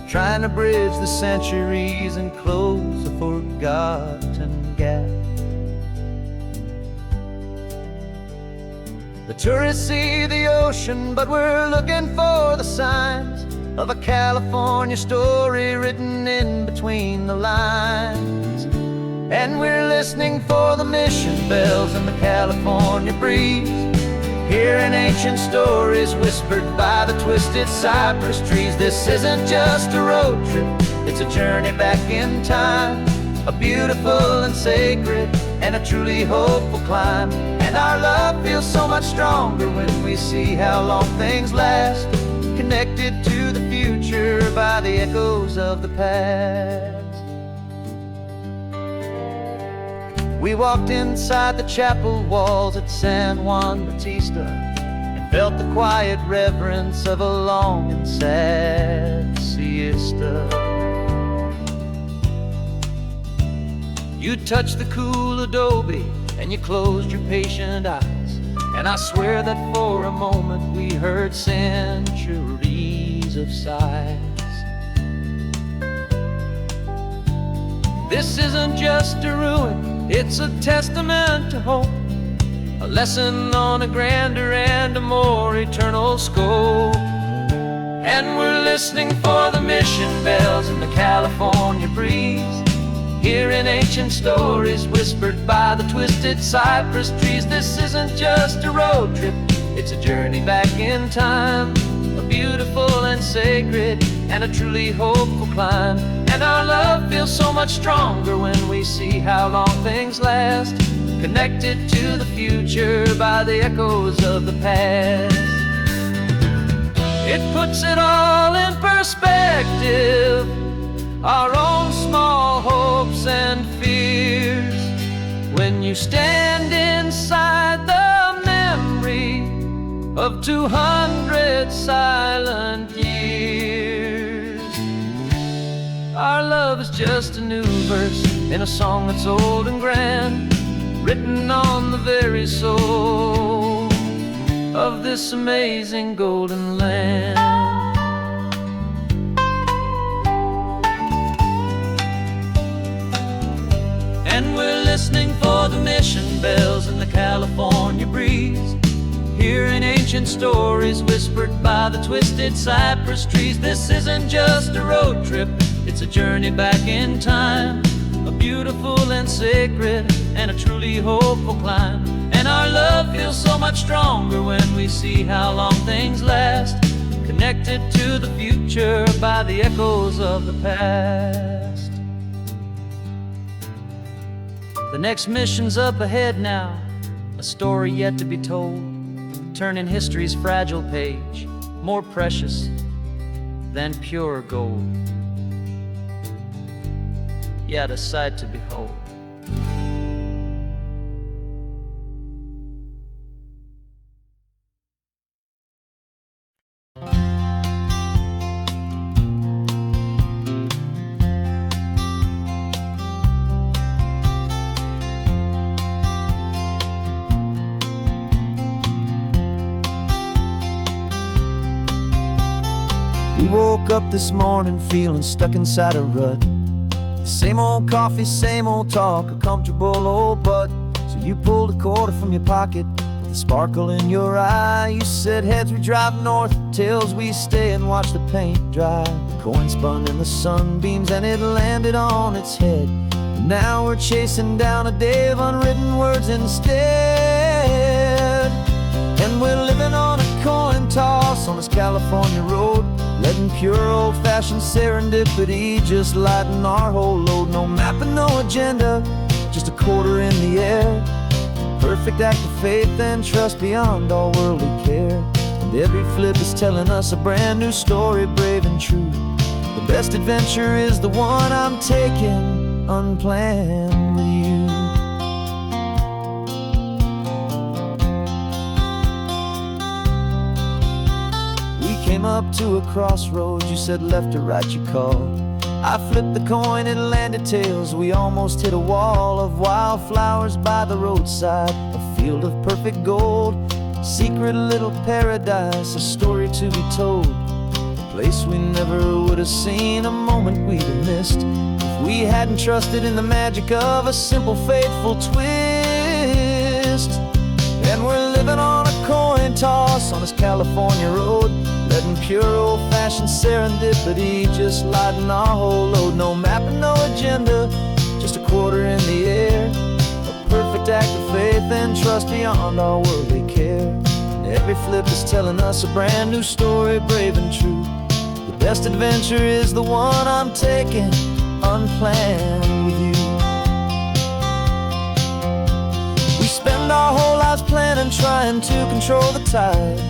A: trying to bridge the centuries and close a forgotten gap. The tourists see the ocean, but we're looking for the signs of a California story written in between the lines. And we're listening for the mission bells in the California breeze, hearing ancient stories whispered by the twisted cypress trees. This isn't just a road trip, it's a journey back in time, a beautiful and sacred and a truly hopeful climb. And our love feels so much stronger when we see how long things last, connected to the future by the echoes of the past. We walked inside the chapel walls at San Juan Bautista and felt the quiet reverence of a long and sad siesta. You touched the cool adobe and you closed your patient eyes, and I swear that for a moment we heard centuries of sighs. This isn't just a ruin, it's a testament to hope, a lesson on a grander and a more eternal scope. And we're listening for the mission bells in the California breeze, hearing ancient stories whispered by the twisted cypress trees. This isn't just a road trip, it's a journey back in time, a beautiful and sacred and a truly hopeful climb. And our love feels so much stronger when we see how long things last, connected to the future by the echoes of the past. It puts it all in perspective, our own small hopes and fears, when you stand inside the memory of 200 silent years. Our love is just a new verse in a song that's old and grand, written on the very soul of this amazing golden land. And we're listening for the mission bells in the California breeze, hearing ancient stories whispered by the twisted cypress trees. This isn't just a road trip, it's a journey back in time, a beautiful and sacred and a truly hopeful climb. And our love feels so much stronger when we see how long things last, connected to the future by the echoes of the past. The next mission's up ahead now, a story yet to be told, turning history's fragile page more precious than pure gold. Yet a sight to behold. up this morning feeling stuck inside a rut. Same old coffee, same old talk, a comfortable old butt. So you pulled a quarter from your pocket with a sparkle in your eye. You said, heads we drive north, tails we stay and watch the paint dry. The coin spun in the sunbeams and it landed on its head. And now we're chasing down a day of unwritten words instead. And we're living on a coin toss on this California road, letting pure old-fashioned serendipity just lighten our whole load. No map and no agenda, just a quarter in the air. Perfect act of faith and trust beyond all worldly care. And every flip is telling us a brand new story, brave and true. The best adventure is the one I'm taking unplanned with you. Came up to a crossroads, you said left or right you called. I flipped the coin, it landed tails. We almost hit a wall of wildflowers by the roadside, a field of perfect gold, secret little paradise, a story to be told. A place we never would have seen, a moment we'd have missed if we hadn't trusted in the magic of a simple faithful twist. And we're living on a coin toss on this California road, letting pure old-fashioned serendipity just lighten our whole load. No map and no agenda, just a quarter in the air. A perfect act of faith and trust beyond all worldly care. And every flip is telling us a brand new story, brave and true. The best adventure is the one I'm taking unplanned with you. We spend our whole lives planning, trying to control the tide,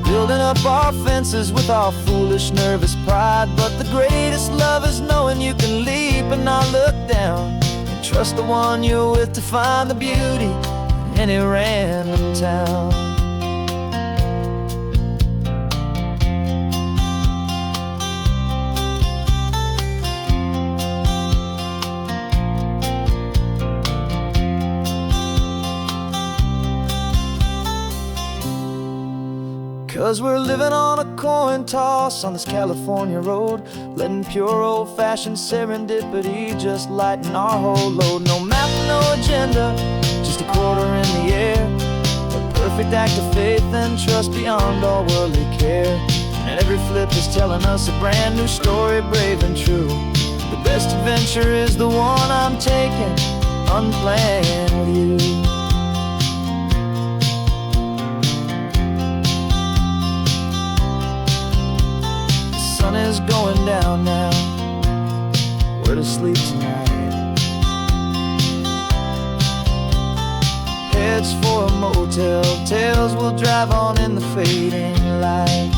A: building up our fences with our foolish, nervous pride. But the greatest love is knowing you can leap and not look down, and trust the one you're with to find the beauty in any random town. 'Cause we're living on a coin toss on this California road, letting pure old-fashioned serendipity just lighten our whole load. No map, no agenda, just a quarter in the air. A perfect act of faith and trust beyond all worldly care. And every flip is telling us a brand new story, brave and true. The best adventure is the one I'm taking unplanned with you. The sun is going down now, we're to sleep tonight. Heads for a motel, tails will drive on in the fading light.